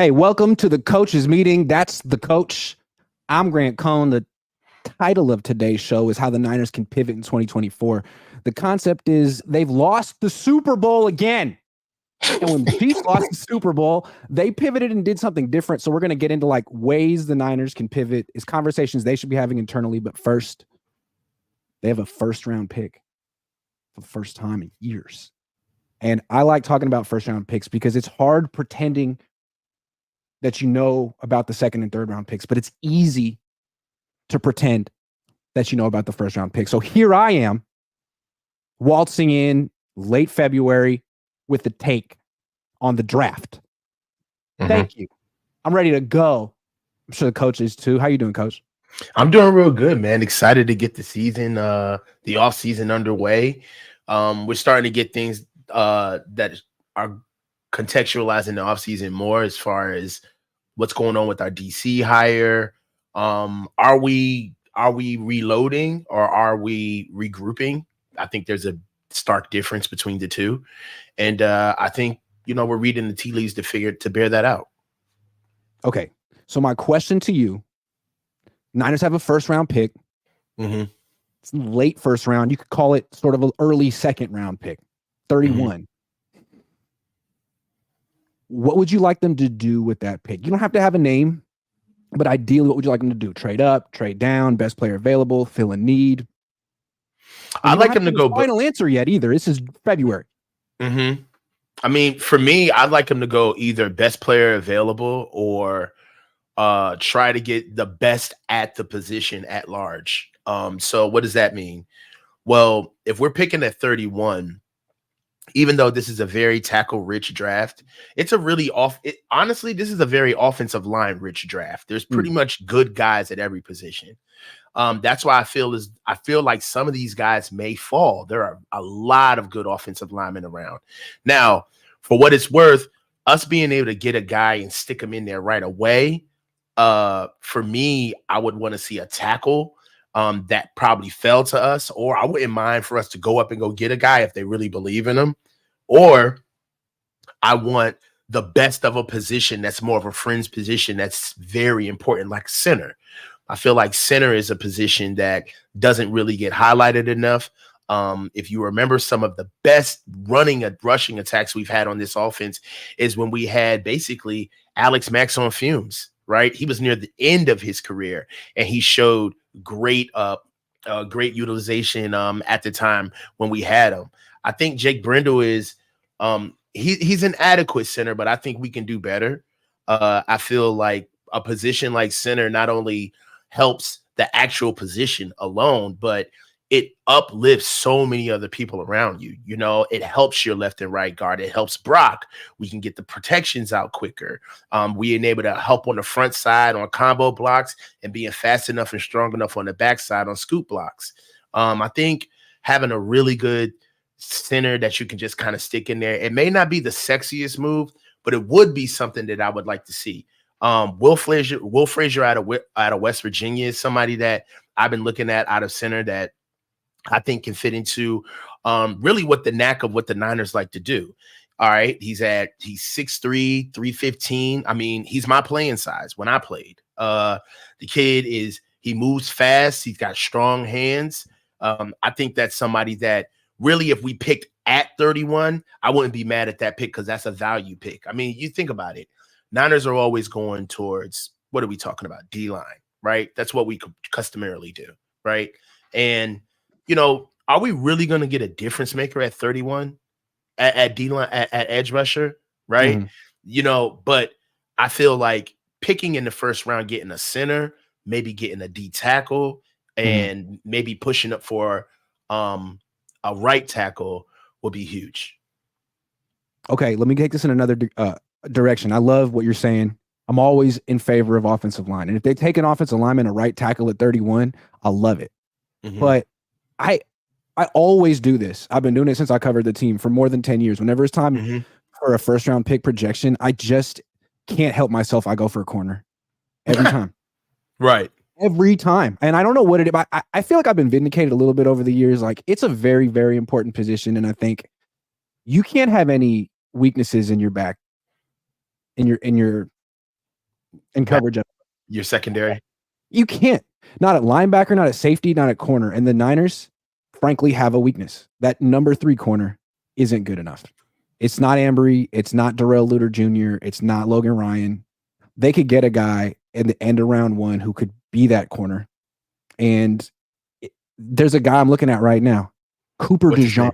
Hey, welcome to the coaches meeting. That's the coach. I'm Grant Cohn. The title of today's show is How the Niners Can Pivot in 2024. The concept is they've lost the Super Bowl again. And when the Chiefs lost the Super Bowl, they pivoted and did something different. So we're going to get into like ways the Niners can pivot. Is conversations they should be having internally. But first, they have a first round pick for the first time in years. And I like talking about first round picks because it's hard pretending that you know about the second and third round picks, but it's easy to pretend that you know about the first round pick. So here I am waltzing in late February with the take on the draft. Thank you. I'm ready to go. I'm sure the coach is too. How you doing, coach? I'm doing real good, man. Excited to get the season, the offseason underway. We're starting to get things that are contextualizing the offseason more as far as what's going on with our DC hire. Are we reloading or are we regrouping? I think there's a stark difference between the two. And I think, we're reading the tea leaves to bear that out. Okay. So my question to you, Niners have a first round pick. Mm-hmm. It's late first round. You could call it sort of an early second round pick, 31. Mm-hmm. What would you like them to do with that pick? You don't have to have a name, but ideally, what would you like them to do? Trade up, trade down, best player available, fill a need? I'd like them to go. Final answer yet either. This is February. Mm-hmm. I mean, for me, I'd like them to go either best player available or try to get the best at the position at large. So what does that mean? Well, if we're picking at 31, even though this is a very tackle-rich draft, it's a really honestly, this is a very offensive line-rich draft. There's pretty much good guys at every position. That's why I feel like some of these guys may fall. There are a lot of good offensive linemen around. Now, for what it's worth, us being able to get a guy and stick him in there right away, for me, I would want to see a tackle that probably fell to us, or I wouldn't mind for us to go up and go get a guy if they really believe in him, or I want the best of a position that's more of a fringe position that's very important, like center. I feel like center is a position that doesn't really get highlighted enough. If you remember, some of the best rushing attacks we've had on this offense is when we had basically Alex Max on fumes, right? He was near the end of his career, and he showed great utilization at the time when we had him. I think Jake Brendel is he's an adequate center, but I think we can do better. I feel like a position like center not only helps the actual position alone, but it uplifts so many other people around you. It helps your left and right guard. It helps Brock. We can get the protections out quicker. We enable to help on the front side on combo blocks and being fast enough and strong enough on the backside on scoop blocks. I think having a really good center that you can just kind of stick in there, it may not be the sexiest move, but it would be something that I would like to see. Will Frazier out of West Virginia is somebody that I've been looking at out of center that I think can fit into really what the knack of what the Niners like to do. All right. He's 6'3", 315. I mean, he's my playing size when I played. The kid he moves fast. He's got strong hands. I think that's somebody that really, if we picked at 31, I wouldn't be mad at that pick because that's a value pick. I mean, you think about it. Niners are always going towards, what are we talking about? D-line, right? That's what we customarily do, right? And, are we really going to get a difference maker at 31 at D-line, at edge rusher, right? Mm-hmm. But I feel like picking in the first round, getting a center, maybe getting a D tackle, and maybe pushing up for a right tackle will be huge. Okay, let me take this in another direction. I love what you're saying. I'm always in favor of offensive line. And if they take an offensive lineman, a right tackle at 31, I love it. But I always do this. I've been doing it since I covered the team for more than 10 years. Whenever it's time for a first round pick projection, I just can't help myself. I go for a corner every time. Right. Every time. And I don't know what it is, but I feel like I've been vindicated a little bit over the years. Like, it's a very, very important position. And I think you can't have any weaknesses in your back, in your in coverage. Your secondary. You can't. Not at linebacker, not at safety, not at corner. And the Niners, frankly, have a weakness. That number 3 corner isn't good enough. It's not Ambry. It's not Darrell Luter Jr. It's not Logan Ryan. They could get a guy in the end of round 1 who could be that corner. And there's a guy I'm looking at right now, Cooper DeJean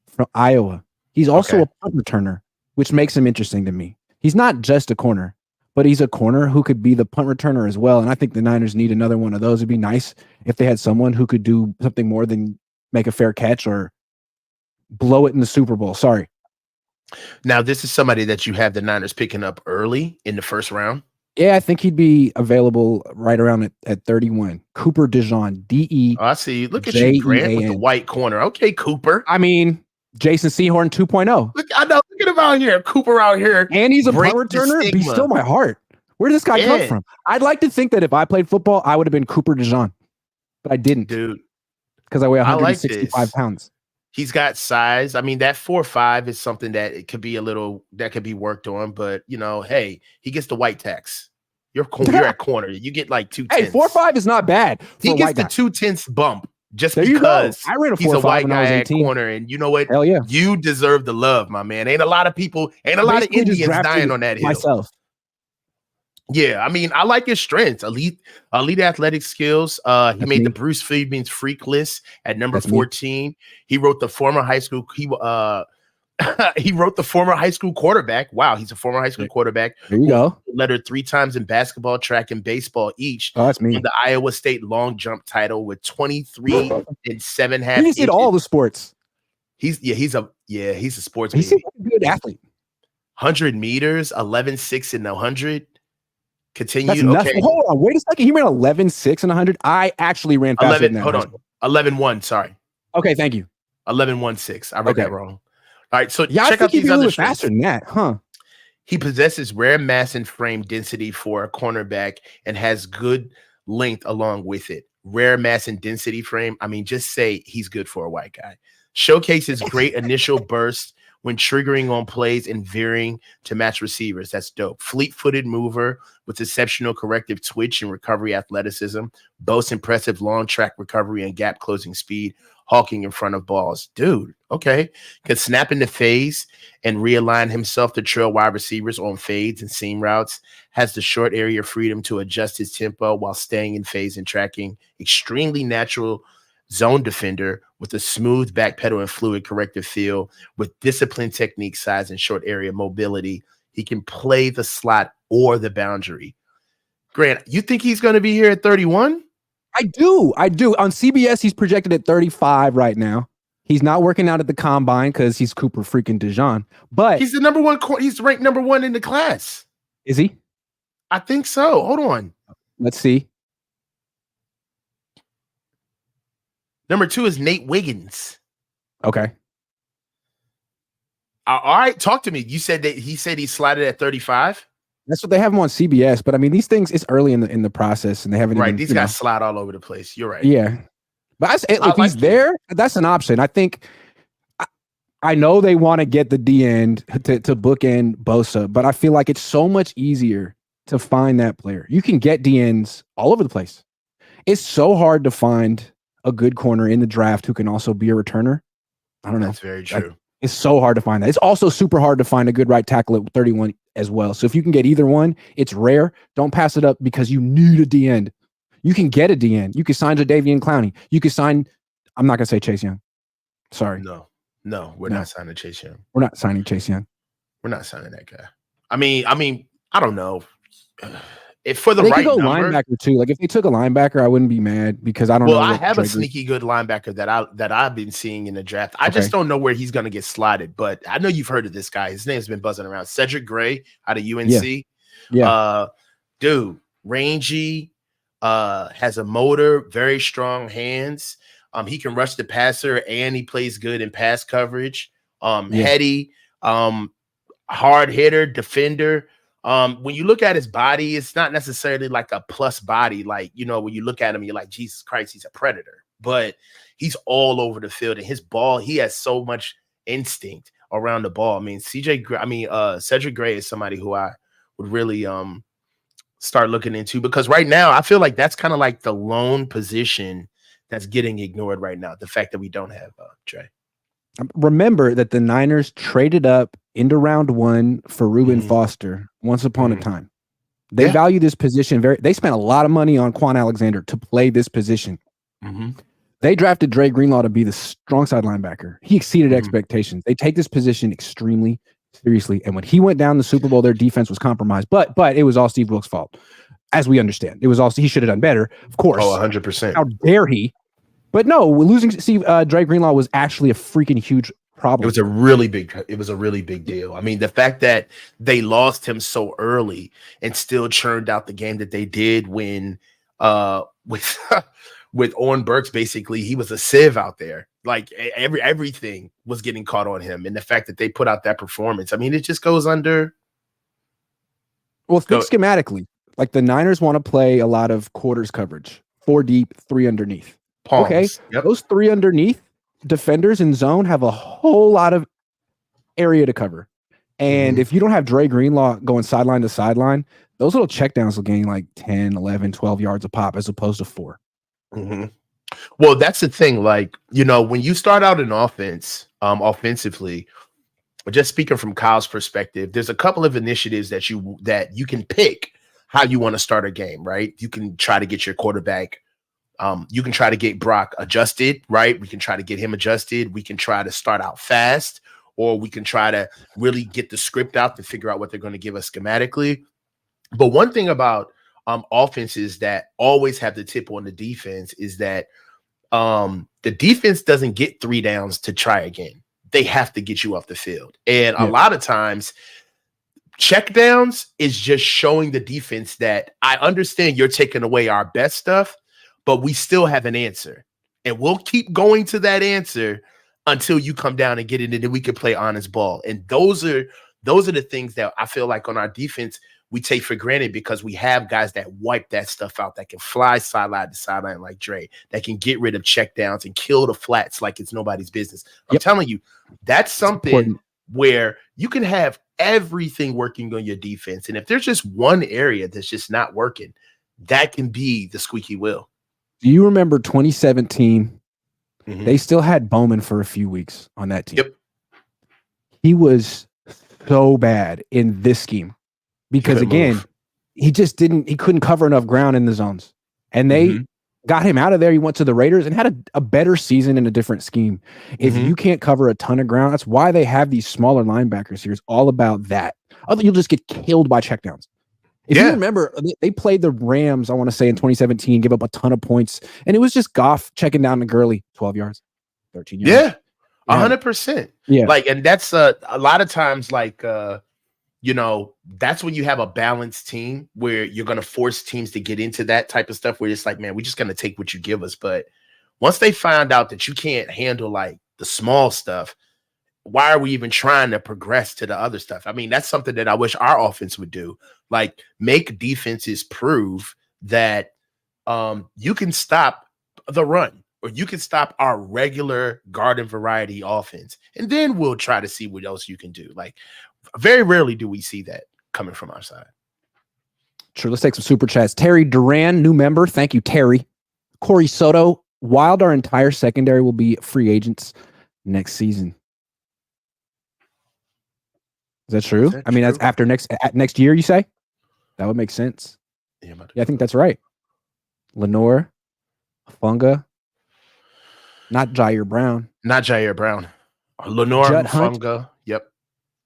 from Iowa. He's also a punt returner, which makes him interesting to me. He's not just a corner, but he's a corner who could be the punt returner as well. And I think the Niners need another one of those. It'd be nice if they had someone who could do something more than make a fair catch or blow it in the Super Bowl. Sorry. Now, this is somebody that you have the Niners picking up early in the first round. Yeah, I think he'd be available right around at 31. Cooper DeJean, D-E. Oh, I see. Look at you, Grant, with the white corner. Okay, Cooper. I mean, Jason Sehorn 2.0. Look, I know. Look at him out here. Cooper out here. And he's a punt returner. Be still my heart. Where did this guy come from? I'd like to think that if I played football, I would have been Cooper DeJean, but I didn't. Dude. Because I weigh 165 pounds. He's got size. I mean, that 4.5 is something that it could be that could be worked on, but hey, he gets the white tax. You're at corner. You get like 2/10. Hey, 4.5 is not bad. He gets the 2/10 bump just because I ran a 4.5 he's a white when I was guy 18. at corner, and you know what? Hell yeah. You deserve the love, my man. Ain't a lot of Indians dying on that hill. Myself. Yeah, I mean, I like his strengths. Elite athletic skills. He made the Bruce Friedman's freak list at number 14. He wrote the former high school. He wrote the former high school quarterback. Wow, he's a former high school quarterback. There you go. Lettered 3 times in basketball, track, and baseball each. Oh, that's me. The Iowa State long jump title with 23 and 7.5. He just did all the sports. He's a sportsman. He's a good athlete. 100 meters, 11.6 in the 100. Continue. That's nothing. Hold on, wait a second. He ran 11.6 in 100. I actually ran faster than that. Hold on, 11.1. Sorry. Okay, thank you. 11.16. I read that wrong. All right, so yeah, check out these other strengths. Faster than that, huh? He possesses rare mass and frame density for a cornerback and has good length along with it. Rare mass and density frame. I mean, just say he's good for a white guy. Showcases great initial burst when triggering on plays and veering to match receivers. That's dope. Fleet-footed mover with exceptional corrective twitch and recovery athleticism. Boasts impressive long track recovery and gap closing speed. Hawking in front of balls. Dude, okay. Can snap into phase and realign himself to trail wide receivers on fades and seam routes. Has the short area freedom to adjust his tempo while staying in phase and tracking. Extremely natural zone defender with a smooth back pedal and fluid corrective feel. With disciplined technique, size, and short area mobility. He can play the slot or the boundary. Grant, you think he's going to be here at 31? I do. On CBS, he's projected at 35 right now. He's not working out at the combine because he's Cooper freaking DeJean. But he's the number 1. He's ranked number 1 in the class. Is he? I think so. Hold on. Let's see. Number 2 is Nate Wiggins. Okay. All right. Talk to me. You said that he slotted at 35. That's what they have him on CBS, but I mean, these things, it's early in the process, and they haven't. Right, these guys slide all over the place. You're right. Yeah, but if he's there, that's an option. I think. I know they want to get the D end to bookend Bosa, but I feel like it's so much easier to find that player. You can get D ends all over the place. It's so hard to find a good corner in the draft who can also be a returner. I don't know. That's very true. It's so hard to find that. It's also super hard to find a good right tackle at 31 as well. So if you can get either one, it's rare. Don't pass it up because you need a D end. You can get a D end. You can sign Jadeveon Clowney. You can sign. I'm not gonna say Chase Young. Sorry. No, we're not signing Chase Young. We're not signing Chase Young. We're not signing that guy. I mean, I don't know. If for the they right could go number, linebacker too. Like if they took a linebacker, I wouldn't be mad because I don't know. Well, I have a sneaky good linebacker that I've been seeing in the draft. I just don't know where he's going to get slotted, but I know you've heard of this guy. His name's been buzzing around. Cedric Gray out of UNC. Yeah. Dude, rangy, has a motor, very strong hands. He can rush the passer and he plays good in pass coverage. Heady, hard hitter, defender. When you look at his body, it's not necessarily like a plus body. Like, when you look at him, you're like, Jesus Christ, he's a predator. But he's all over the field. And his ball, he has so much instinct around the ball. I mean, Cedric Gray is somebody who I would really start looking into, because right now I feel like that's kind of like the lone position that's getting ignored right now. The fact that we don't have Trey. Remember that the Niners traded up into round 1 for Reuben Mhm. Foster once upon a Mhm. time. They Yeah. value this position they spent a lot of money on Quan Alexander to play this position. Mhm. They drafted Dre Greenlaw to be the strong side linebacker. He exceeded Mhm. expectations. They take this position extremely seriously. And when he went down the Super Bowl, their defense was compromised. But it was all Steve Wilkes' fault, as we understand. It was all he should have done better, of course. Oh, 100%. How dare he? But no, losing Dre Greenlaw was actually a freaking huge problem. It was a really big deal. I mean, the fact that they lost him so early and still churned out the game that they did when with with Owen Burks, basically he was a sieve out there. Like everything was getting caught on him, and the fact that they put out that performance, I mean, it just goes under. Well, think schematically. Like the Niners want to play a lot of quarters coverage, 4 deep, 3 underneath. Palms. Okay, Yep. those 3 underneath defenders in zone have a whole lot of area to cover. And if you don't have Dre Greenlaw going sideline to sideline, those little checkdowns will gain like 10, 11, 12 yards a pop as opposed to 4. Mm-hmm. Well, that's the thing. Like, when you start out in offense, offensively, just speaking from Kyle's perspective, there's a couple of initiatives that you can pick how you want to start a game, right? You can try to get your quarterback. You can try to get Brock adjusted, right? We can try to get him adjusted. We can try to start out fast, or we can try to really get the script out to figure out what they're going to give us schematically. But one thing about offenses that always have the tip on the defense is that the defense doesn't get 3 downs to try again. They have to get you off the field. And a lot of times, check downs is just showing the defense that I understand you're taking away our best stuff, but we still have an answer. And we'll keep going to that answer until you come down and get it, and then we can play honest ball. And those are the things that I feel like on our defense we take for granted, because we have guys that wipe that stuff out, that can fly sideline to sideline like Dre, that can get rid of checkdowns and kill the flats like it's nobody's business. I'm telling you, that's something where you can have everything working on your defense. And if there's just one area that's just not working, that can be the squeaky wheel. Do you remember 2017? They still had Bowman for a few weeks on that team. Yep. He was so bad in this scheme because, again, he couldn't cover enough ground in the zones. And they got him out of there. He went to the Raiders and had a better season in a different scheme. If you can't cover a ton of ground, that's why they have these smaller linebackers here. It's all about that. Otherwise, you'll just get killed by checkdowns. If you remember, they played the Rams, I want to say, in 2017, give up a ton of points. And it was just Goff checking down to Gurley, 12 yards, 13 yards. Yeah, 100%. Yeah. Like, and that's a lot of times, like, that's when you have a balanced team where you're going to force teams to get into that type of stuff where it's like, man, we're just going to take what you give us. But once they find out that you can't handle like the small stuff, why are we even trying to progress to the other stuff? I mean, that's something that I wish our offense would do. Like, make defenses prove that you can stop the run, or you can stop our regular garden variety offense. And then we'll try to see what else you can do. Like, very rarely do we see that coming from our side. Sure. Let's take some super chats. Terry Duran, new member. Thank you, Terry. Corey Soto, Wild, our entire secondary will be free agents next season. Is that true? I mean, that's after next year, you say? That would make sense. Yeah, I think that's right. Lenore, Funga, not Jair Brown. Not Jair Brown. Lenore, Funga. Yep.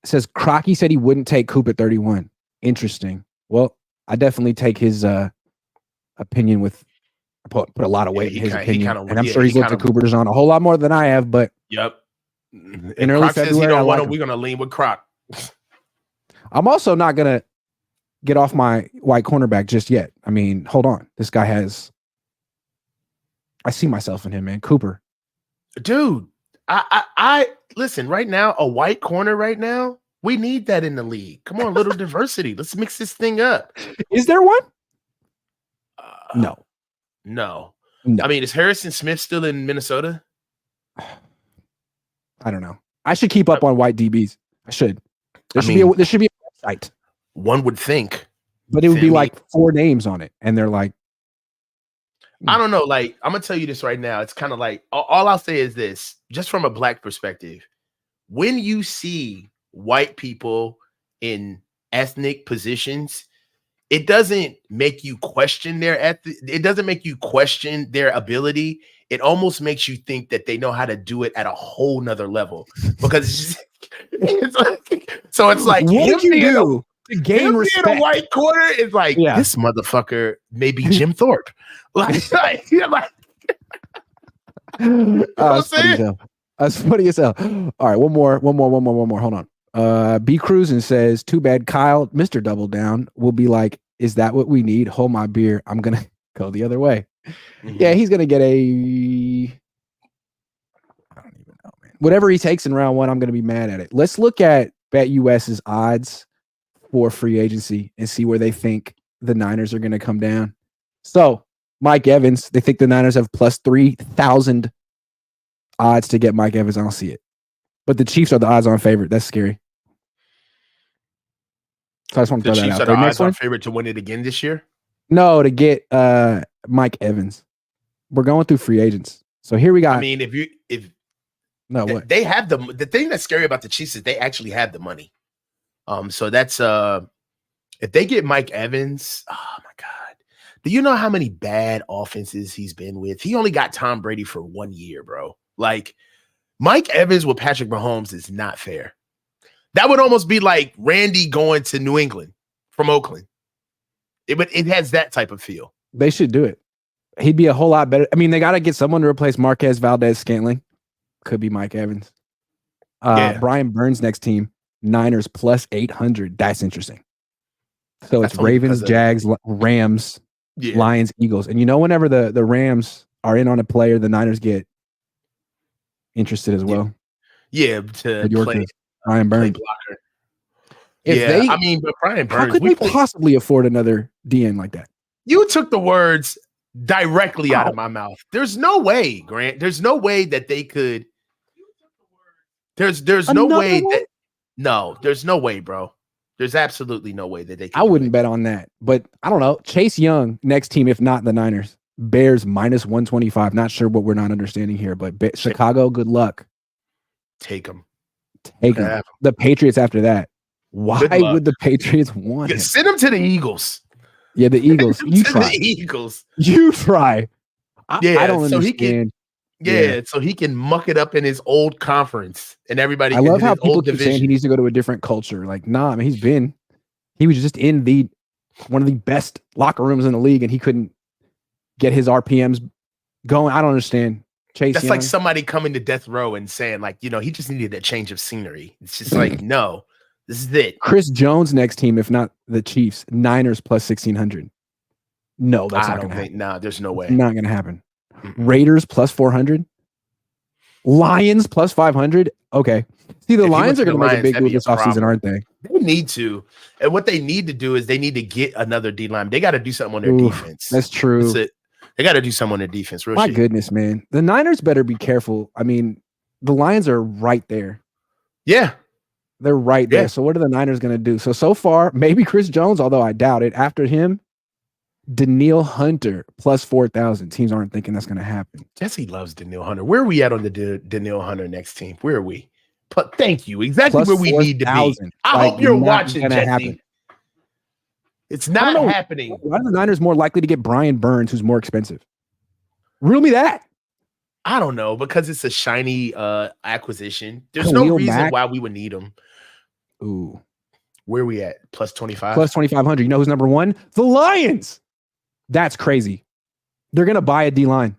Says Crocky said he wouldn't take Coop at 31. Interesting. Well, I definitely take his opinion with put a lot of weight in his opinion. And I'm sure he's looked at Cooper DeJean a whole lot more than I have, but yep. In early February, we're gonna lean with Croc. I'm also not gonna get off my white cornerback just yet. I mean, hold on. This guy I see myself in him, man. Cooper. Dude, I listen, right now, a white corner right now, we need that in the league. Come on, little diversity. Let's mix this thing up. Is there one? No. I mean, is Harrison Smith still in Minnesota? I don't know. I should keep up on white DBs. I should. There should be a website. One would think. But it would be like 4 names on it, and they're like, I don't know. Like, I'm gonna tell you this right now. It's kind of like all I'll say is this, just from a black perspective. When you see white people in ethnic positions, it doesn't make you question it doesn't make you question their ability. It almost makes you think that they know how to do it at a whole nother level. Because it's like what did you do to gain respect? Being a white corner is like, this motherfucker may be Jim Thorpe. You know what I'm saying? That's funny as hell. All right, one more. Hold on. B Cruising says, too bad Kyle, Mr. Double Down, will be like, is that what we need? Hold my beer. I'm gonna go the other way. Yeah, he's gonna get I don't even know, man. Whatever he takes in round 1, I'm gonna be mad at it. Let's look at BetUS's odds for free agency and see where they think the Niners are gonna come down. So Mike Evans, they think the Niners have plus 3,000 odds to get Mike Evans. I don't see it. But the Chiefs are the odds-on favorite. That's scary. So I just want to throw that out there. The odds-on favorite to win it again this year? No, to get Mike Evans. We're going through free agents. So here we got. I mean, what they have the thing that's scary about the Chiefs is they actually have the money. So that's if they get Mike Evans, oh my God. Do you know how many bad offenses he's been with? He only got Tom Brady for 1 year, bro. Like, Mike Evans with Patrick Mahomes is not fair. That would almost be like Randy going to New England from Oakland. It has that type of feel. They should do it. He'd be a whole lot better. I mean, they got to get someone to replace Marquez Valdez-Scantling. Could be Mike Evans. Brian Burns' next team, Niners plus 800. That's interesting. So it's Ravens, Jags, Rams, Lions, Eagles. And whenever the Rams are in on a player, the Niners get interested as well. Yeah, to play Brian Burns. Blocker. But Brian Burns. How could they possibly afford another DN like that? You took the words directly out of my mouth. There's no way, Grant. There's no way that they could. There's no way that. No, there's no way, bro. There's absolutely no way that they could. I wouldn't bet on that, but I don't know. Chase Young, next team, if not the Niners. Bears minus 125. Not sure what we're not understanding here, but Chicago, good luck. Take them. The Patriots after that. Why would the Patriots want him? Send him to the Eagles. Yeah, the Eagles. You try. The Eagles. You try. I don't understand. So he can muck it up in his old conference and everybody. I love how people keep saying he needs to go to a different culture. Like, nah, I mean, he was just in one of the best locker rooms in the league, and he couldn't get his RPMs going. I don't understand. Chase That's Young. like somebody coming to death row and saying, like, he just needed a change of scenery. It's just like, no, this is it. Chris Jones' next team, if not the Chiefs, Niners plus 1,600. No, that's not going to happen. No, there's no way. It's not going to happen. Raiders plus 400. Lions plus 500. Okay. See, the Lions are going to make a big move this offseason, aren't they? They need to. And what they need to do is they need to get another D line. They got to do something on their defense. That's true. That's it. They got to do something on their defense. My goodness, man. The Niners better be careful. I mean, the Lions are right there. Yeah. They're right there. So what are the Niners going to do? So far, maybe Chris Jones, although I doubt it. After him, Danielle Hunter plus 4,000. Teams aren't thinking that's going to happen. Jesse loves Danielle Hunter. Where are we at on the Danielle Hunter next team? Where are we? Thank you. Exactly plus where we need to be. I hope you're watching, Jesse. Happen. It's not happening. Why are the Niners more likely to get Brian Burns, who's more expensive? Riddle me that. I don't know, because it's a shiny acquisition. There's no reason why we would need him. Ooh. Where are we at? Plus 25? Plus 2,500. You know who's number one? The Lions. That's crazy. They're going to buy a D-line.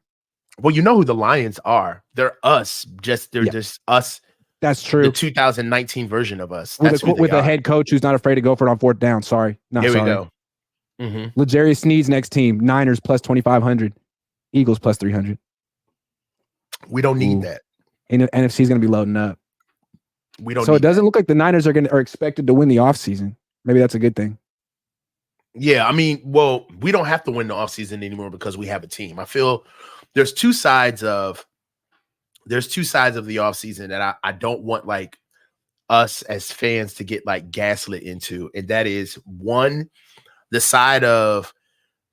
Well, you know who the Lions are. They're us. They're just us. That's true. The 2019 version of us. With a head coach who's not afraid to go for it on fourth down. Sorry. Here we go. Mm-hmm. L'Jarius Sneed's next team. Niners plus 2,500. Eagles plus 300. We don't need that. And NFC is going to be loading up. We don't. So it doesn't look like the Niners are expected to win the offseason. Maybe that's a good thing. Yeah, I mean, well, we don't have to win the offseason anymore because we have a team. I feel there's two sides of the offseason that I don't want like us as fans to get like gaslit into. And that is one, the side of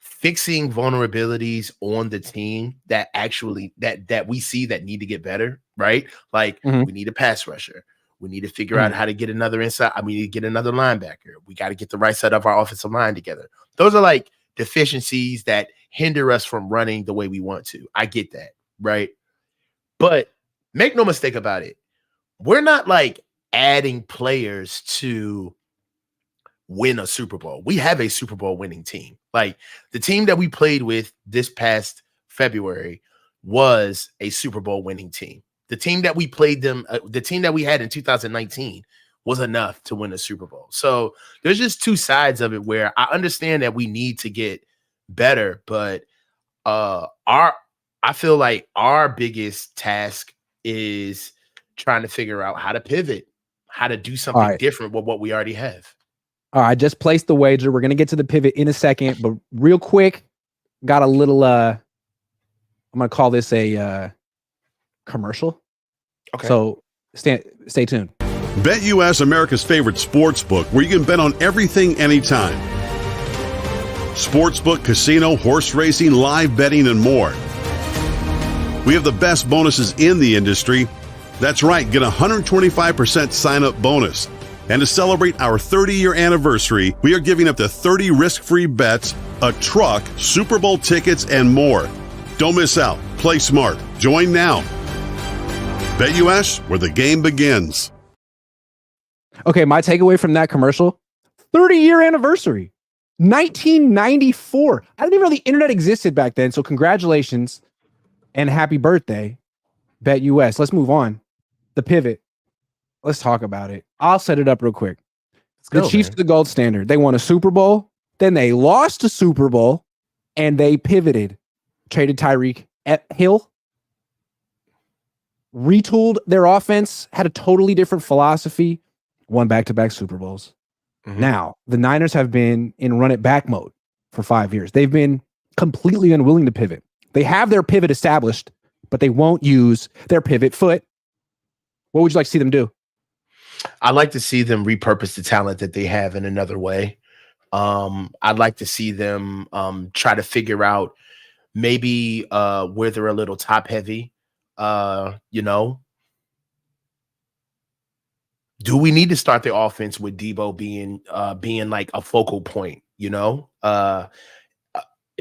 fixing vulnerabilities on the team that actually that we see that need to get better, right? Like we need a pass rusher. We need to figure out how to get another inside. I mean, get another linebacker. We got to get the right side of our offensive line together. Those are like deficiencies that hinder us from running the way we want to. I get that, right? But make no mistake about it. We're not like adding players to win a Super Bowl. We have a Super Bowl winning team. Like the team that we played with this past February was a Super Bowl winning team. The team that we played them, the team that we had in 2019 was enough to win a Super Bowl. So there's just two sides of it where I understand that we need to get better, but I feel like our biggest task is trying to figure out how to pivot, how to do something different with what we already have. All right, I just placed the wager. We're going to get to the pivot in a second, but real quick, got a little, I'm going to call this a commercial. Okay. So stay tuned. BetUS, America's favorite sports book, where you can bet on everything, anytime. Sportsbook, casino, horse racing, live betting, and more. We have the best bonuses in the industry. That's right, get a 125% sign-up bonus. And to celebrate our 30-year anniversary, we are giving up to 30 risk-free bets, a truck, Super Bowl tickets, and more. Don't miss out. Play smart. Join now. BetUS, where the game begins. Okay, my takeaway from that commercial, 30-year anniversary, 1994. I didn't even know the internet existed back then, so congratulations and happy birthday, BetUS. Let's move on. The pivot. Let's talk about it. I'll set it up real quick. The Chiefs are the gold standard. They won a Super Bowl, then they lost a Super Bowl, and they pivoted. Traded Tyreek Hill, retooled their offense, had a totally different philosophy, won back-to-back Super Bowls. Now, the Niners have been in run-it-back mode for 5 years. They've been completely unwilling to pivot. They have their pivot established, but they won't use their pivot foot. What would you like to see them do? I'd like to see them repurpose the talent that they have in another way. I'd like to see them try to figure out maybe where they're a little top heavy. Do we need to start the offense with Debo being like a focal point?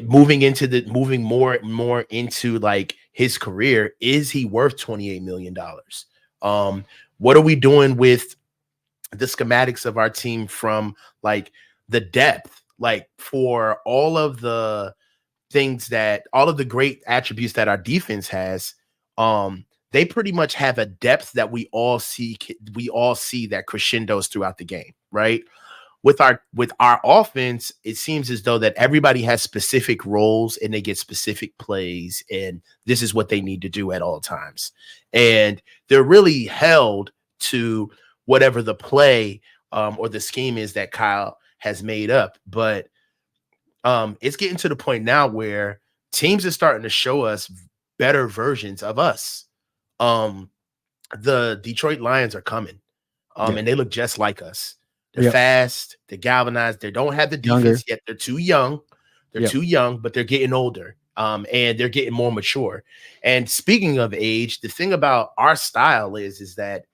Moving more into like his career. Is he worth $28 million? What are we doing with the schematics of our team from like the depth, like for all of the great attributes that our defense has? They pretty much have a depth that we all see that crescendos throughout the game, right? With our offense, it seems as though that everybody has specific roles and they get specific plays, and this is what they need to do at all times. And they're really held to whatever the play or the scheme is that Kyle has made up. But it's getting to the point now where teams are starting to show us better versions of us. The Detroit Lions are coming, and they look just like us. They're fast, they're galvanized, they don't have the defense yet. They're too young. They're too young, but they're getting older. And they're getting more mature. And speaking of age, the thing about our style is that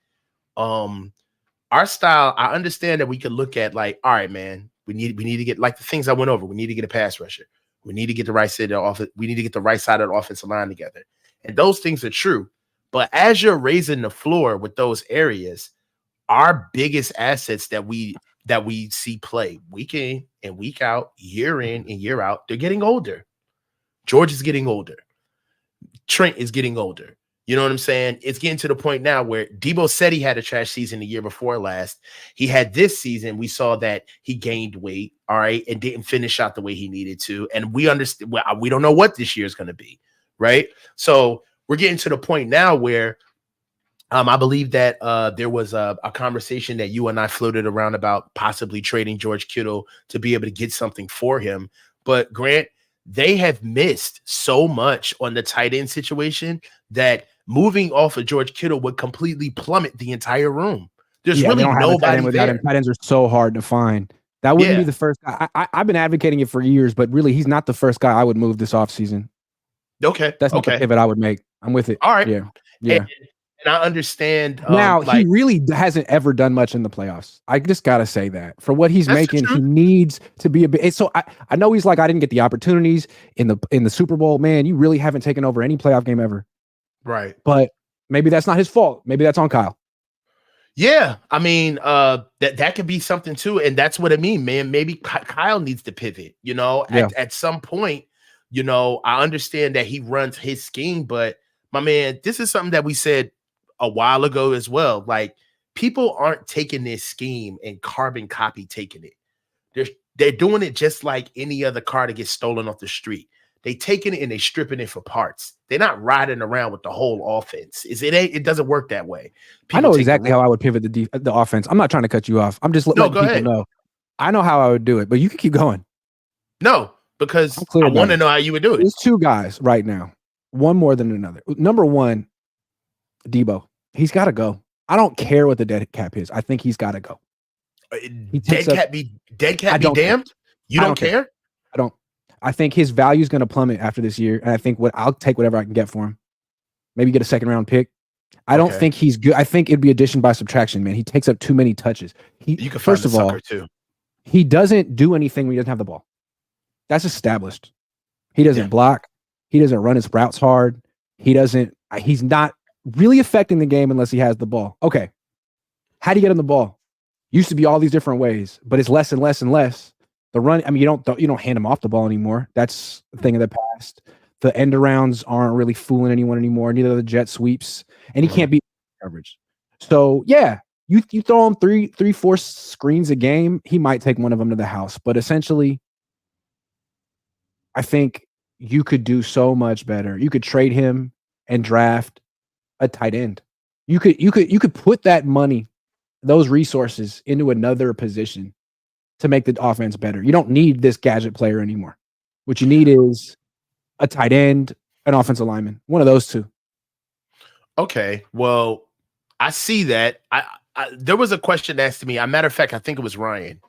our style, I understand that we could look at like, all right, man, we need to get like the things I went over. We need to get a pass rusher. We need to get the right side of the offense. We need to get the right side of the offensive line together. And those things are true. But as you're raising the floor with those areas, our biggest assets that we see play week in and week out, year in and year out, they're getting older. George is getting older. Trent is getting older. You know what I'm saying? It's getting to the point now where Debo said he had a trash season the year before last. He had this season. We saw that he gained weight, all right, and didn't finish out the way he needed to. And we understand. Well, we don't know what this year is going to be, right? So we're getting to the point now where I believe that there was a conversation that you and I floated around about possibly trading George Kittle to be able to get something for him. But Grant, they have missed so much on the tight end situation that moving off of George Kittle would completely plummet the entire room. There's really nobody there. Tight ends are so hard to find. That wouldn't be Yeah. the first guy. I've been advocating it for years, but really, he's not the first guy I would move this offseason. Okay. That's not the Okay. pivot I would make. I'm with it. All right. Yeah. And, Yeah. and I understand. Now, he Like really hasn't ever done much in the playoffs. I just got to say that. For what he's that's the making, he truth. needs to be a bit. So I know he's like, I didn't get the opportunities in the Super Bowl. Man, you really haven't taken over any playoff game ever. Right. But maybe that's not his fault. Maybe that's on Kyle. Yeah, I mean, that could be something too, and that's what I mean, man. Maybe Kyle needs to pivot. Yeah. At some point, I understand that he runs his scheme, but my man, this is something that we said a while ago as well. Like, people aren't taking this scheme and carbon copy taking it. They're doing it just like any other car that gets stolen off the street. They taking it and they stripping it for parts. They're not riding around with the whole offense. It doesn't work that way. I know exactly how I would pivot the offense. I'm not trying to cut you off. I'm just letting people know. I know how I would do it, but you can keep going. No, because I want to know how you would do it. There's two guys right now, one more than another. Number one, Debo. He's got to go. I don't care what the dead cap is. I think he's got to go. Dead cat be damned. You don't care? I don't. I think his value is going to plummet after this year, and I think I'll take whatever I can get for him. Maybe get a second round pick. I don't think he's good. I think it'd be addition by subtraction, man. He takes up too many touches. You can first of all, too. He doesn't do anything when he doesn't have the ball. That's established. He doesn't block. He doesn't run his routes hard. He's not really affecting the game unless he has the ball. Okay. How do you get him the ball? Used to be all these different ways, but it's less and less and less. The run, I mean, you don't hand him off the ball anymore. That's a thing of the past. The end arounds aren't really fooling anyone anymore. Neither the jet sweeps, and he can't beat coverage. So yeah, you throw him 3-4 screens a game, he might take one of them to the house. But essentially, I think you could do so much better. You could trade him and draft a tight end. You could put that money, those resources, into another position to make the offense better. You don't need this gadget player anymore. What you need is a tight end, an offensive lineman, one of those two. Okay, well, I see that. There was a question asked to me. As a matter of fact, I think it was Ryan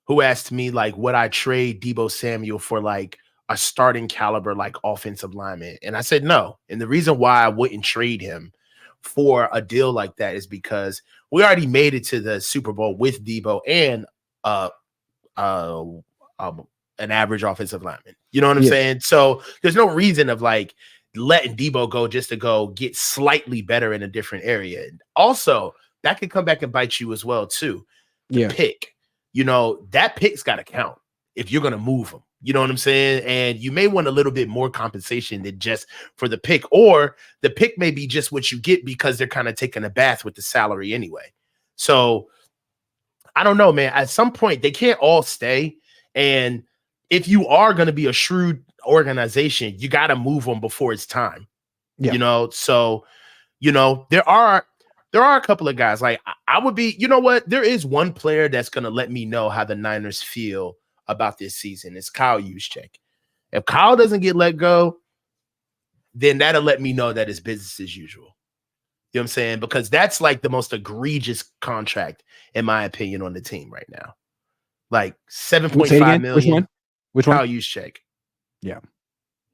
who asked me, like, would I trade Deebo Samuel for like a starting caliber like offensive lineman? And I said no. And the reason why I wouldn't trade him for a deal like that is because we already made it to the Super Bowl with Deebo and an average offensive lineman. You know what I'm saying? So there's no reason of like letting Deebo go just to go get slightly better in a different area. And also, that could come back and bite you as well too. The pick, that pick's got to count if you're going to move him. You know what I'm saying? And you may want a little bit more compensation than just for the pick, or the pick may be just what you get because they're kind of taking a bath with the salary anyway. So I don't know, man. At some point, they can't all stay. And if you are going to be a shrewd organization, you got to move them before it's time. Yeah. So, there are a couple of guys. Like, I would be, you know what? There is one player that's going to let me know how the Niners feel about this season. It's Kyle Juszczyk. If Kyle doesn't get let go, then that'll let me know that it's business as usual. You know what I'm saying? Because that's like the most egregious contract, in my opinion, on the team right now. Like $7.5 million. Which one? Kyle Juszczyk. Yeah.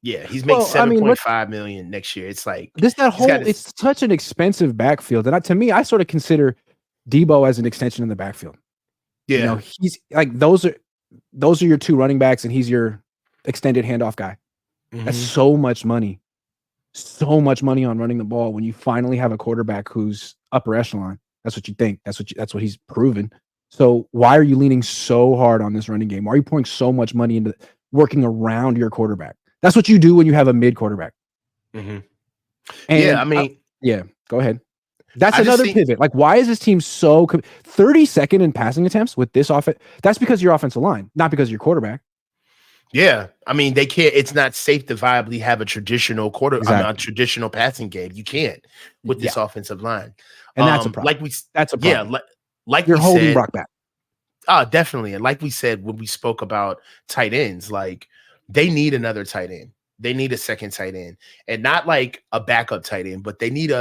Yeah, he's making $7.5 million next year. It's like it's such an expensive backfield. And to me, I sort of consider Debo as an extension in the backfield. Yeah. He's like those are your two running backs, and he's your extended handoff guy. Mm-hmm. That's so much money. So much money on running the ball when you finally have a quarterback who's upper echelon. That's what you think. That's what he's proven. So why are you leaning so hard on this running game? Why are you pouring so much money into working around your quarterback? That's what you do when you have a mid quarterback. Mm-hmm. And go ahead. That's another pivot. Like, why is this team so 32nd in passing attempts with this offense? That's because of your offensive line, not because of your quarterback. Yeah, I mean, they can't. It's not safe to viably have a traditional a traditional passing game. You can't with this offensive line, and that's a problem. That's a problem. Yeah, like you're holding Brock back. Definitely. And like we said when we spoke about tight ends, like they need another tight end. They need a second tight end, and not like a backup tight end, but they need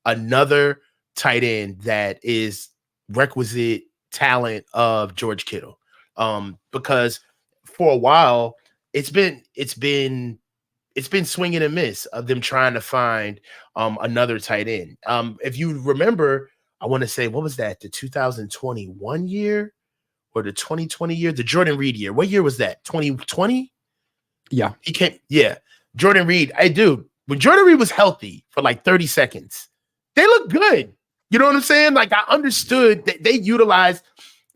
another tight end that is requisite talent of George Kittle. Because for a while it's been swing and a miss of them trying to find another tight end. If you remember, I want to say, what was that? The 2021 year or the 2020 year? The Jordan Reed year. What year was that? 2020? Yeah. He came. Yeah. Jordan Reed. Hey, dude, when Jordan Reed was healthy for like 30 seconds, they looked good. You know what I'm saying? Like, I understood that they utilized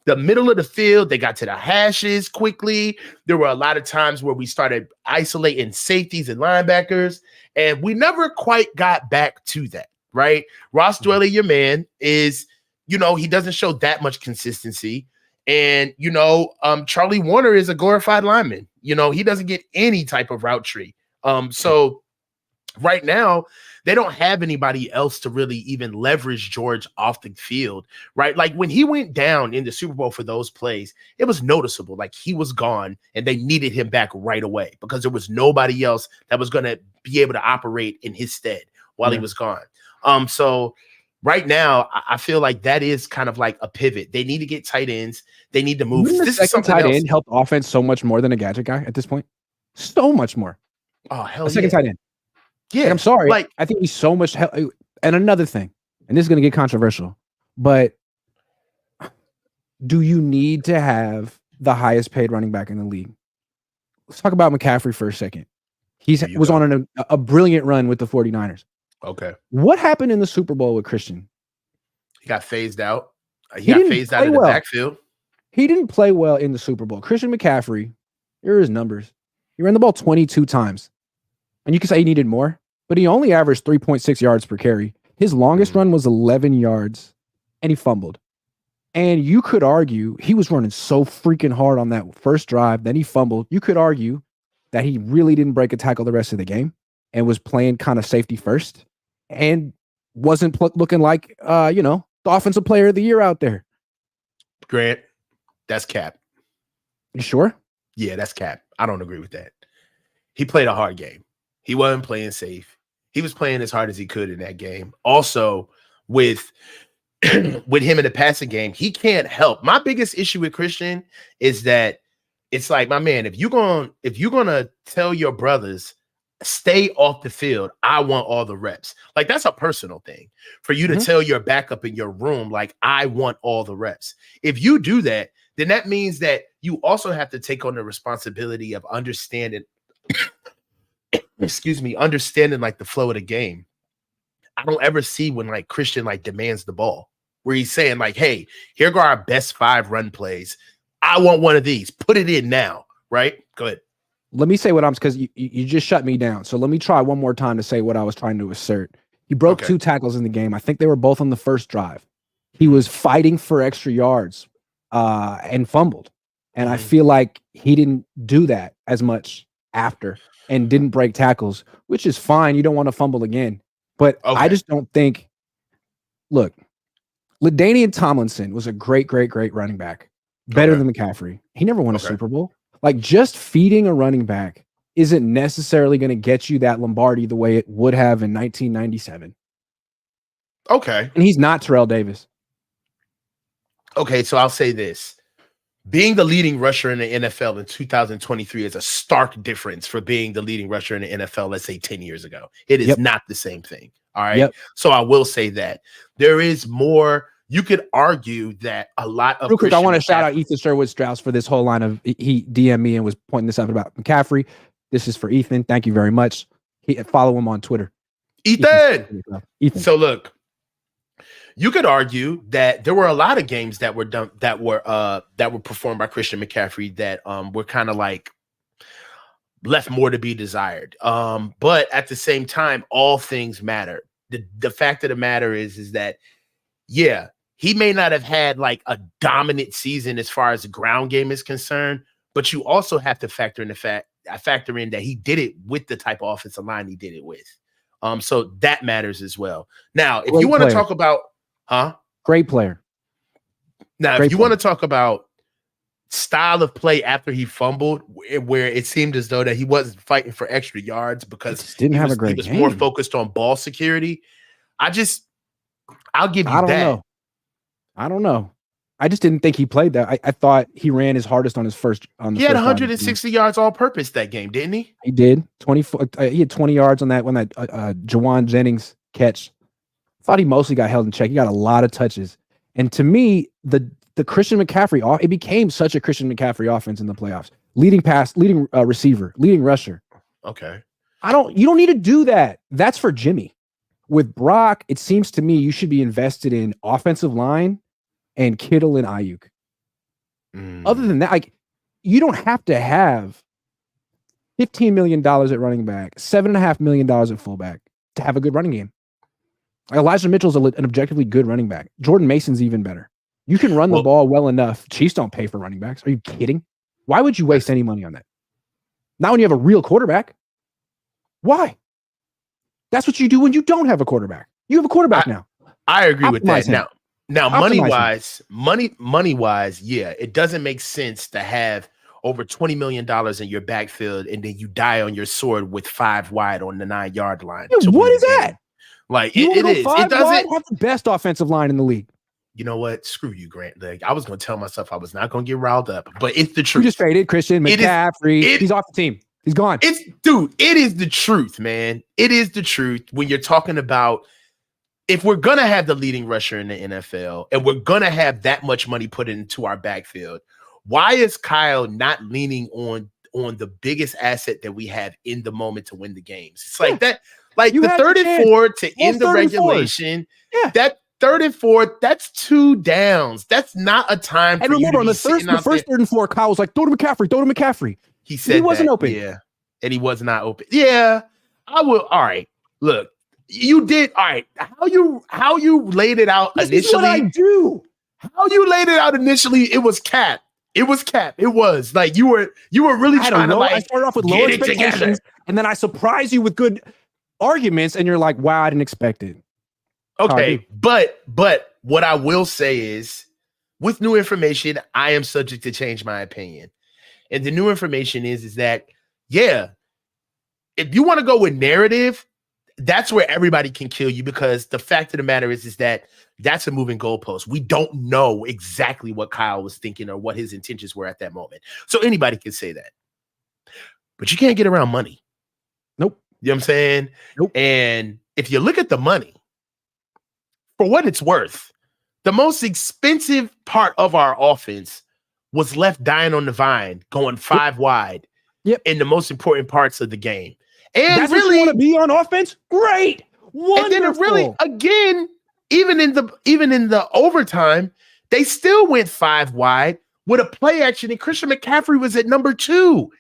the middle of the field. They got to the hashes quickly. There were a lot of times where we started isolating safeties and linebackers, and we never quite got back to that, right? Ross Dwelly, your man, is, he doesn't show that much consistency. And, Charlie Warner is a glorified lineman. He doesn't get any type of route tree. So right now, they don't have anybody else to really even leverage George off the field, right? Like, when he went down in the Super Bowl for those plays, it was noticeable. Like, he was gone and they needed him back right away because there was nobody else that was going to be able to operate in his stead while he was gone. So right now, I feel like that is kind of like a pivot. They need to get tight ends. They need to move. Wouldn't the second tight end help offense so much more than a gadget guy at this point? So much more. Oh, hell a second tight end. Yeah. Like, I'm sorry. Like, I think he's so much help. And another thing, and this is going to get controversial, but do you need to have the highest paid running back in the league? Let's talk about McCaffrey for a second. He was on a brilliant run with the 49ers. Okay. What happened in the Super Bowl with Christian? He got phased out. He got phased out of the backfield. He didn't play well in the Super Bowl. Christian McCaffrey, here are his numbers. He ran the ball 22 times. And you can say he needed more, but he only averaged 3.6 yards per carry. His longest run was 11 yards, and he fumbled. And you could argue he was running so freaking hard on that first drive, then he fumbled. You could argue that he really didn't break a tackle the rest of the game and was playing kind of safety first and wasn't looking like, the offensive player of the year out there. Grant, that's cap. You sure? Yeah, that's cap. I don't agree with that. He played a hard game. He wasn't playing safe. He was playing as hard as he could in that game. Also, with with him in the passing game, he can't help. My biggest issue with Christian is that it's like, my man, if you're gonna tell your brothers, stay off the field, I want all the reps. Like, that's a personal thing for you to tell your backup in your room, like, I want all the reps. If you do that, then that means that you also have to take on the responsibility of understanding understanding like the flow of the game. I don't ever see when like Christian like demands the ball, where he's saying like, hey, here go our best 5 run plays. I want one of these. Put it in now, right? Go ahead. Let me say what because you just shut me down. So let me try one more time to say what I was trying to assert. He broke 2 tackles in the game. I think they were both on the first drive. He was fighting for extra yards and fumbled. And I feel like he didn't do that as much after and didn't break tackles, which is fine. You don't want to fumble again. But I just don't think, look, LaDainian Tomlinson was a great, great, great running back. Better than McCaffrey. He never won a Super Bowl. Like, just feeding a running back isn't necessarily going to get you that Lombardi the way it would have in 1997. Okay. And he's not Terrell Davis. Okay, so I'll say this. Being the leading rusher in the NFL in 2023 is a stark difference for being the leading rusher in the NFL, let's say 10 years ago. It is not the same thing. All right. So I will say that there is more. You could argue that a lot of. Real quick, I want to shout out Ethan Sherwood Strauss for this whole line of. He DM'd me and was pointing this out about McCaffrey. This is for Ethan. Thank you very much. Follow him on Twitter. Ethan. So look. You could argue that there were a lot of games that were done that were performed by Christian McCaffrey that were kind of like left more to be desired. But at the same time, all things matter. The fact of the matter is that he may not have had like a dominant season as far as the ground game is concerned, but you also have to factor in that he did it with the type of offensive line he did it with. So that matters as well. Now, if you want to talk about great player. Now, if you want to talk about style of play after he fumbled, where it seemed as though that he wasn't fighting for extra yards because he was more focused on ball security. I'll give you that. I don't know. I just didn't think he played that. I thought he ran his hardest on his first. He had 160 yards all purpose that game, didn't he? He did 24. He had 20 yards on that Jawan Jennings catch. Thought he mostly got held in check. He got a lot of touches, and to me, the Christian McCaffrey, it became such a Christian McCaffrey offense in the playoffs. Leading receiver, leading rusher. Okay. You don't need to do that. That's for Jimmy. With Brock, it seems to me you should be invested in offensive line and Kittle and Ayuk. Other than that, like, you don't have to have $15 million at running back, $7.5 million at fullback to have a good running game. Elijah Mitchell's an objectively good running back. Jordan Mason's even better. You can run the ball well enough. Chiefs don't pay for running backs. Are you kidding? Why would you waste any money on that? Not when you have a real quarterback. Why? That's what you do when you don't have a quarterback. You have a quarterback now. I agree with that. Him. Now money wise, yeah, it doesn't make sense to have over $20 million in your backfield and then you die on your sword with 5 wide on the 9-yard line. Yeah, what is that? Like it is. It doesn't have the best offensive line in the league. You know what? Screw you, Grant. Like, I was going to tell myself I was not going to get riled up, but it's the truth. You just traded Christian McCaffrey. He's off the team. He's gone. It is the truth, man. It is the truth when you're talking about if we're going to have the leading rusher in the NFL and we're going to have that much money put into our backfield, why is Kyle not leaning on the biggest asset that we have in the moment to win the games? It's like that, like the 3rd and 4 to end the regulation. Yeah. That 3rd and 4, that's 2 downs. That's not a time. And remember, on the first 3rd and 4, Kyle was like, "Throw to McCaffrey." He said he wasn't open. Yeah, and he was not open. Yeah, I will. All right, look, you did. All right, how you laid it out initially? This is what I do. How you laid it out initially? It was cap. It was cap. It was like you were really trying to. Like, I started off with low expectations, and then I surprise you with good arguments, and you're like, "Wow, I didn't expect it." Okay, but what I will say is, with new information, I am subject to change my opinion. And the new information is that, yeah, if you want to go with narrative, that's where everybody can kill you, because the fact of the matter is that that's a moving goalpost. We don't know exactly what Kyle was thinking or what his intentions were at that moment. So anybody can say that. But you can't get around money. Nope. You know what I'm saying? Nope. And if you look at the money, for what it's worth, the most expensive part of our offense was left dying on the vine, going 5 wide in the most important parts of the game. And that's really, what you want to be on offense? Great. Wonderful. And then it really, again, even in the overtime, they still went 5 wide with a play action, and Christian McCaffrey was at number 2.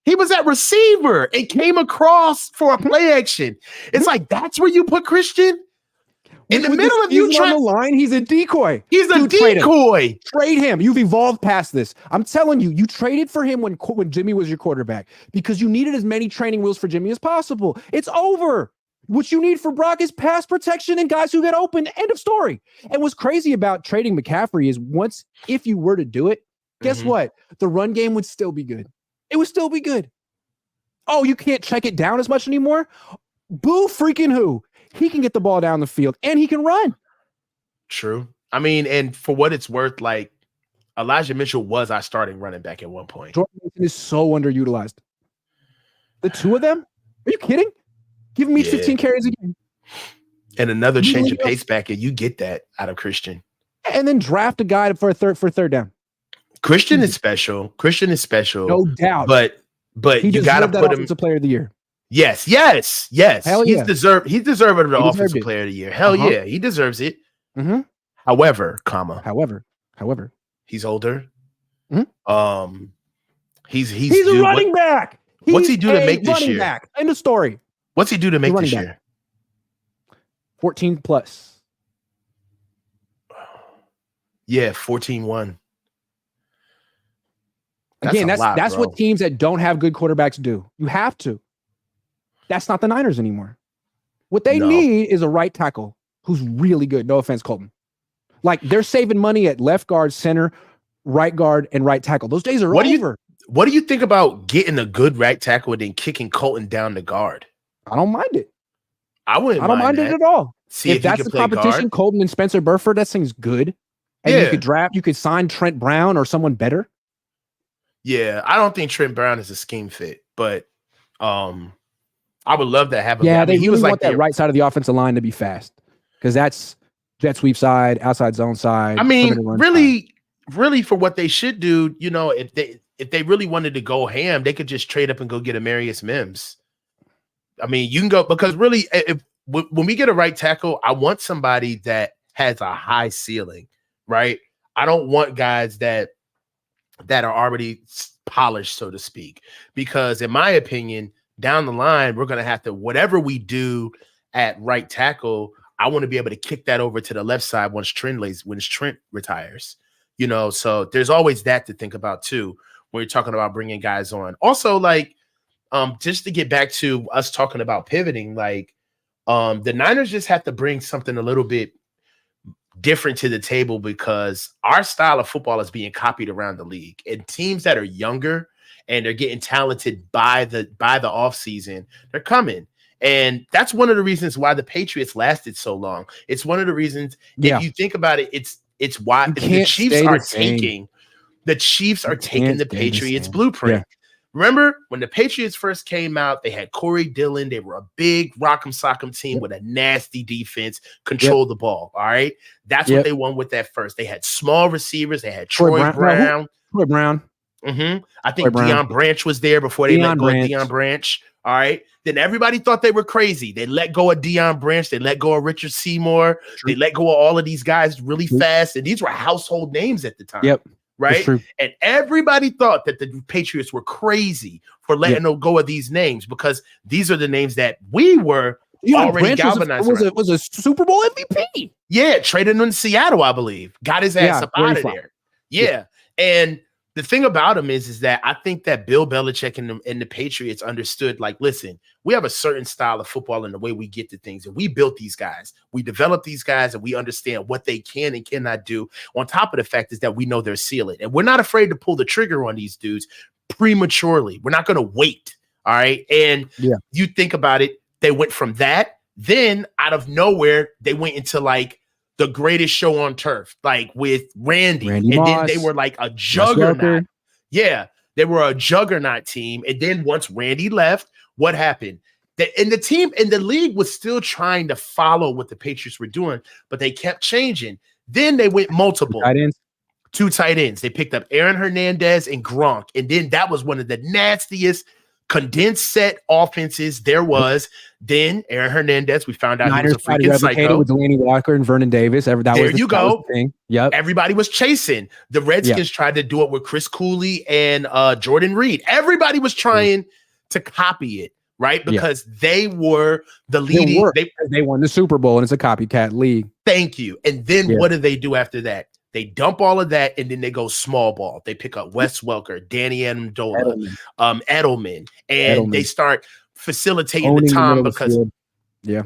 He was at receiver and came across for a play action. It's like, that's where you put Christian? In the middle of you trying on the line, he's a decoy. He's a decoy. Trade him. You've evolved past this. I'm telling you, you traded for him when Jimmy was your quarterback because you needed as many training wheels for Jimmy as possible. It's over. What you need for Brock is pass protection and guys who get open. End of story. And what's crazy about trading McCaffrey is if you were to do it, guess what? The run game would still be good. It would still be good. Oh, you can't check it down as much anymore? Boo freaking who? He can get the ball down the field and he can run. True. I mean, and for what it's worth, like Elijah Mitchell was our starting running back at one point. Jordan Mason is so underutilized. The two of them? Are you kidding? Give me 15 carries a game. And another change of pace back, and you get that out of Christian. And then draft a guy for third down. Christian is special. No doubt. But you got to put him as a player of the year. Yes. Hell yeah. He's deserving of the offensive player of the year. Hell yeah, he deserves it. Mm-hmm. However, he's older. Mm-hmm. He's a running back. What's he do to make this year? Back. End of story. What's he do to make this year? 14 plus. Yeah, 14-1. Again, that's what teams that don't have good quarterbacks do. You have to. That's not the Niners anymore. What they need is a right tackle who's really good. No offense, Colton. Like, they're saving money at left guard, center, right guard, and right tackle. Those days are over. What do you think about getting a good right tackle and then kicking Colton down the guard? I don't mind it. I don't mind it at all. See if that's the competition, guard. Colton and Spencer Burford, that thing's good. And Yeah. you could sign Trent Brown or someone better. Yeah, I don't think Trent Brown is a scheme fit, but I would love to have him. Yeah, I mean, they he really was like want that right side of the offensive line to be fast because that's jet sweep side, outside zone side. I mean, limited run really for what they should do, if they really wanted to go ham, they could just trade up and go get Amarius Mims. I mean, you can go because really, when we get a right tackle, I want somebody that has a high ceiling, right? I don't want guys that are already polished, so to speak, because in my opinion, down the line, we're going to have to, whatever we do at right tackle, I want to be able to kick that over to the left side once Trent retires, so there's always that to think about too, when you're talking about bringing guys on. Also, like, just to get back to us talking about pivoting, like, the Niners just have to bring something a little bit different to the table because our style of football is being copied around the league, and teams that are younger and they're getting talented by the offseason, they're coming. And that's one of the reasons why the Patriots lasted so long. It's one of the reasons, if you think about it, it's why the Chiefs are taking the Patriots blueprint. Yeah. Remember when the Patriots first came out, they had Corey Dillon. They were a big rock'em sock'em team with a nasty defense, control the ball. All right. That's what they won with that first. They had small receivers. They had Troy Brown. I think Deion Branch was there before they let go of Deion Branch. All right. Then everybody thought they were crazy. They let go of Deion Branch. They let go of Richard Seymour. They let go of all of these guys really fast. And these were household names at the time. Right. And everybody thought that the Patriots were crazy for letting them go of these names because these are the names that we were already galvanized. Was a Super Bowl MVP. Yeah. Traded in Seattle, I believe. Got his ass up out of there. Yeah. And the thing about him is that I think that Bill Belichick and the Patriots understood, like, listen, we have a certain style of football and the way we get to things. And we built these guys. We developed these guys and we understand what they can and cannot do. On top of the fact is that we know their ceiling. And we're not afraid to pull the trigger on these dudes prematurely. We're not going to wait. All right. And you think about it, they went from that. Then out of nowhere, they went into like the greatest show on turf, like with Randy and Moss, then they were like a juggernaut. Yeah, they were a juggernaut team. And then once Randy left, what happened? The team and the league was still trying to follow what the Patriots were doing, but they kept changing. Then they went multiple. Two tight ends. They picked up Aaron Hernandez and Gronk. And then that was one of the nastiest condensed set offenses there was. Then Aaron Hernandez, we found out he was a freaking psycho with Delaney Walker and Vernon Davis. There you go. Yep. Everybody was chasing. The Redskins tried to do it with Chris Cooley and Jordan Reed. Everybody was trying to copy it, right? Because they were the leading. They won the Super Bowl, and it's a copycat league. Thank you. And then what do they do after that? They dump all of that, and then they go small ball. They pick up Wes Welker, Danny Amendola, Edelman, and they start facilitating the time because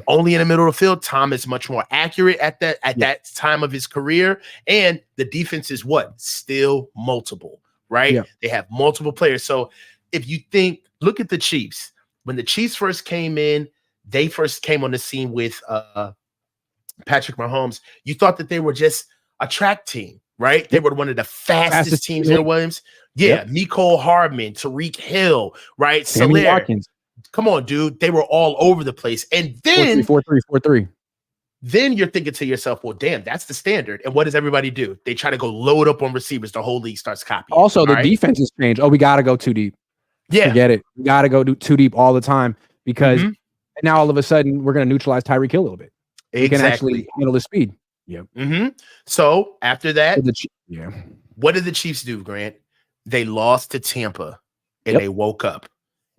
only in the middle of the field, Tom is much more accurate at that time of his career. And the defense is still multiple, right? Yeah. They have multiple players. So if you look at the Chiefs. When the Chiefs first came in, they first came on the scene with Patrick Mahomes. You thought that they were just a track team, right? They were one of the fastest teams in the Williams. Yeah, Mecole Hardman, Tariq Hill, right? Sammy Watkins. Come on, dude. They were all over the place. And then 4-3. Then you're thinking to yourself, well, damn, that's the standard. And what does everybody do? They try to go load up on receivers. The whole league starts copying. Also, the defense has changed. Oh, we got to go too deep. Yeah. Forget it. We got to go too deep all the time because now all of a sudden we're going to neutralize Tyreek Hill a little bit. We can actually handle the speed. Yeah. So after that, what did the Chiefs do, Grant? They lost to Tampa and they woke up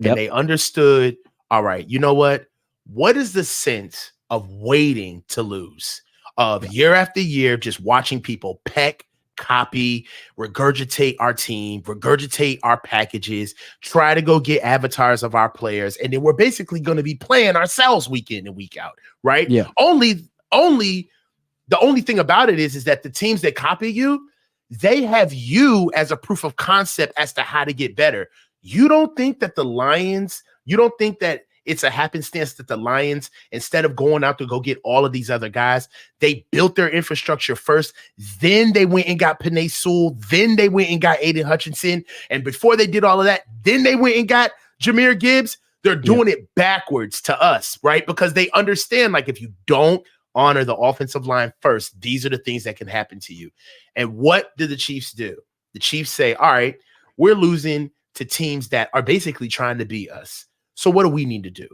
and they understood, all right, you know what? What is the sense of waiting to lose? Of year after year, just watching people peck, copy, regurgitate our team, regurgitate our packages, try to go get avatars of our players, and then we're basically going to be playing ourselves week in and week out, right? Yeah. The only thing about it is that the teams that copy you, they have you as a proof of concept as to how to get better. You don't think that the Lions, you don't think that it's a happenstance that the Lions, instead of going out to go get all of these other guys, they built their infrastructure first. Then they went and got Penei Sewell. Then they went and got Aiden Hutchinson. And before they did all of that, then they went and got Jahmyr Gibbs. They're doing it backwards to us, right? Because they understand, like, if you don't honor the offensive line first, these are the things that can happen to you. And what do the Chiefs do? The Chiefs say, all right, we're losing to teams that are basically trying to beat us. So what do we need to do?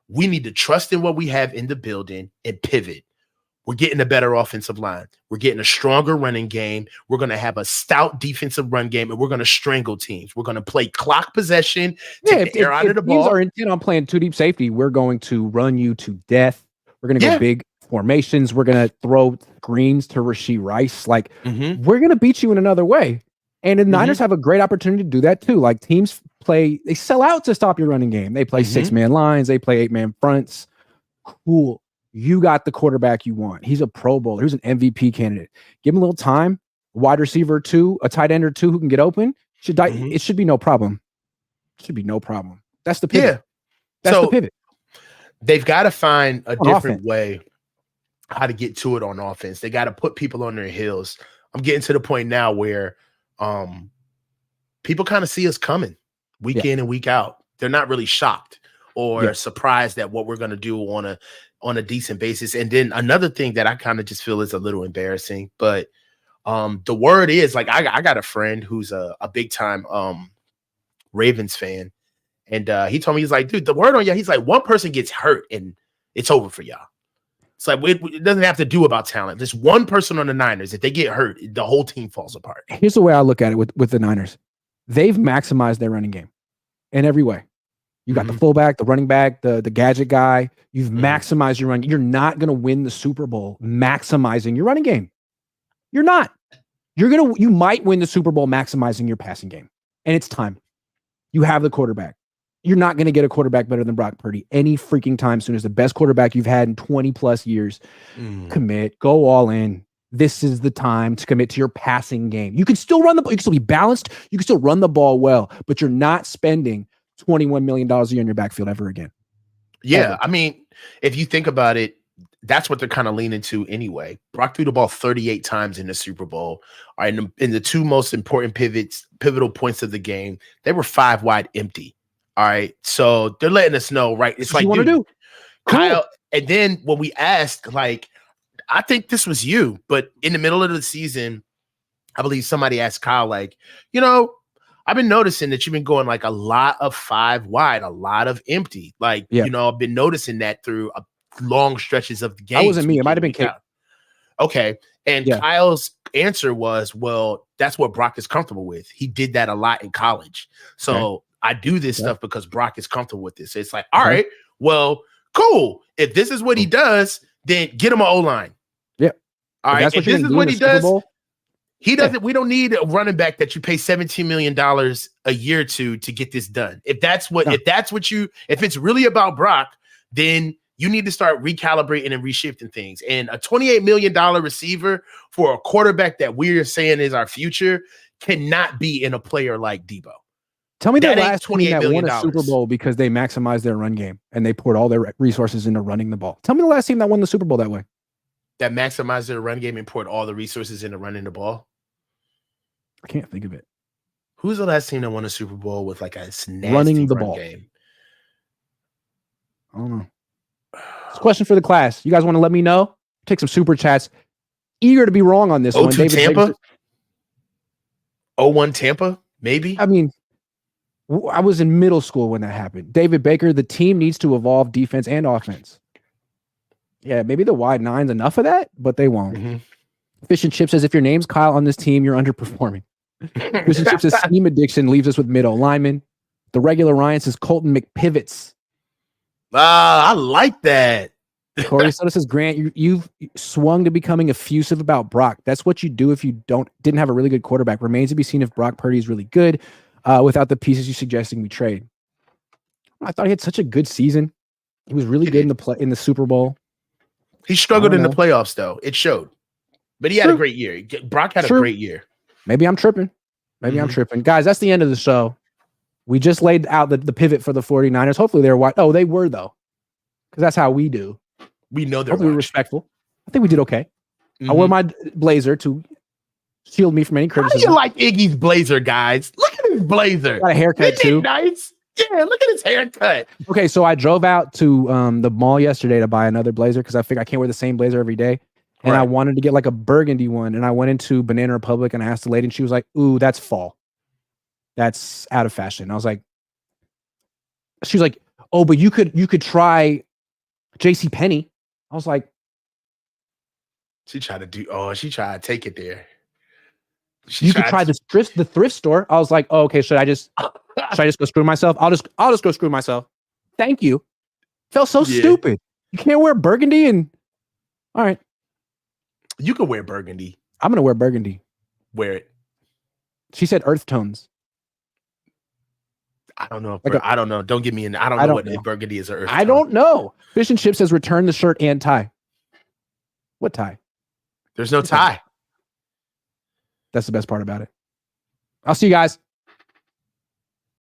We need to trust in what we have in the building and pivot. We're getting a better offensive line. We're getting a stronger running game. We're going to have a stout defensive run game, and we're going to strangle teams. We're going to play clock possession, take the air out of the ball. If teams are intent on playing two deep safety, we're going to run you to death. We're going to go big formations. We're going to throw greens to Rashee Rice. Like, we're going to beat you in another way. And the Niners have a great opportunity to do that too. Like, teams they sell out to stop your running game. They play 6-man lines. They play 8-man fronts. Cool. You got the quarterback you want. He's a Pro Bowler. He's an MVP candidate. Give him a little time. Wide receiver or two, a tight end or two who can get open. It should be no problem. Should be no problem. That's the pivot. That's the pivot. They've got to find a different way how to get to it on offense. They got to put people on their heels. I'm getting to the point now where people kind of see us coming week in and week out. They're not really shocked or surprised at what we're going to do on a decent basis. And then another thing that I kind of just feel is a little embarrassing, but the word is, like, I got a friend who's a big time Ravens fan. And he told me, he's like, dude, the word on y'all, he's like, one person gets hurt and it's over for y'all. It's like, it doesn't have to do about talent. There's one person on the Niners. If they get hurt, the whole team falls apart. Here's the way I look at it with the Niners. They've maximized their running game in every way. You got the fullback, the running back, the gadget guy. You've maximized your run. You're not going to win the Super Bowl maximizing your running game. You're not. You might win the Super Bowl maximizing your passing game. And it's time. You have the quarterback. You're not going to get a quarterback better than Brock Purdy any freaking time soon. As the best quarterback you've had in 20 plus years. Commit, go all in. This is the time to commit to your passing game. You can still run the ball. You can still be balanced. You can still run the ball well, but you're not spending $21 million a year in your backfield ever again. Yeah. Ever. I mean, if you think about it, that's what they're kind of leaning to anyway. Brock threw the ball 38 times in the Super Bowl. All right, in the two most important pivotal points of the game, they were 5 wide empty. All right. So they're letting us know, right? It's what like, you want to do, Kyle. Cool. And then when we asked, like, I think this was you, but in the middle of the season, I believe somebody asked Kyle, like, I've been noticing that you've been going like a lot of 5 wide, a lot of empty. Like, I've been noticing that through long stretches of the game. That wasn't me. It might have been Kate. Okay. And Kyle's answer was, well, that's what Brock is comfortable with. He did that a lot in college. So I do this stuff because Brock is comfortable with this. It's like, all right, well, cool. If this is what he does, then get him an O-line. Yeah. All right. If this is what he does, he doesn't. We don't need a running back that you pay $17 million a year to get this done. If it's really about Brock, then you need to start recalibrating and reshifting things. And a $28 million receiver for a quarterback that we're saying is our future cannot be in a player like Debo. Tell me the last team that won a Super Bowl because they maximized their run game and they poured all their resources into running the ball. Tell me the last team that won the Super Bowl that way. That maximized their run game and poured all the resources into running the ball? I can't think of it. Who's the last team that won a Super Bowl with like a nasty running the run ball game? I don't know. It's a question for the class. You guys want to let me know? Take some super chats. Eager to be wrong on this one. David Tampa? 0-1 Tampa? Maybe? I mean, I was in middle school when that happened. David Baker, the team needs to evolve defense and offense. Yeah, maybe the wide nine's enough of that, but they won't. Fish and Chip says, if your name's Kyle on this team, you're underperforming. Fish and Chip says, scheme addiction leaves us with mid-O linemen. The regular Ryan says, Colton McPivots. I like that. Corey Soto says, Grant, you've swung to becoming effusive about Brock. That's what you do if you didn't have a really good quarterback. Remains to be seen if Brock Purdy is really good without the pieces you're suggesting we trade. I thought he had such a good season. He was really good in the Super Bowl. He struggled in the playoffs, though. It showed. But he had a great year. Brock had a great year. Maybe I'm tripping. I'm tripping. Guys, that's the end of the show. We just laid out the pivot for the 49ers. Hopefully they're white. Oh, they were though. Because that's how we do. We know they're Hopefully we're respectful. I think we did okay. I wore my blazer to shield me from any How do criticism. you like Iggy's blazer, guys? Look at his blazer. Got a haircut Isn't it too. nice? Yeah, look at his haircut. Okay, so I drove out to the mall yesterday to buy another blazer because I figured I can't wear the same blazer every day. And I wanted to get like a burgundy one. And I went into Banana Republic and I asked the lady, and she was like, "Ooh, that's fall. That's out of fashion." I was like, she was like, "Oh, but you could try JC Penney." I was like, She tried to take it there. you could try the thrift store. I was like, "Oh, okay, should I just go screw myself? I'll just go screw myself. Thank you." Felt so stupid. You can't wear burgundy and all right. You could wear burgundy. I'm gonna wear burgundy. Wear it. She said earth tones. I don't know. I don't know. Don't get me in. I don't know what burgundy is. Or earth I tone. don't know. Fish and Chips says return the shirt and tie. What tie? There's no tie. That's the best part about it. I'll see you guys.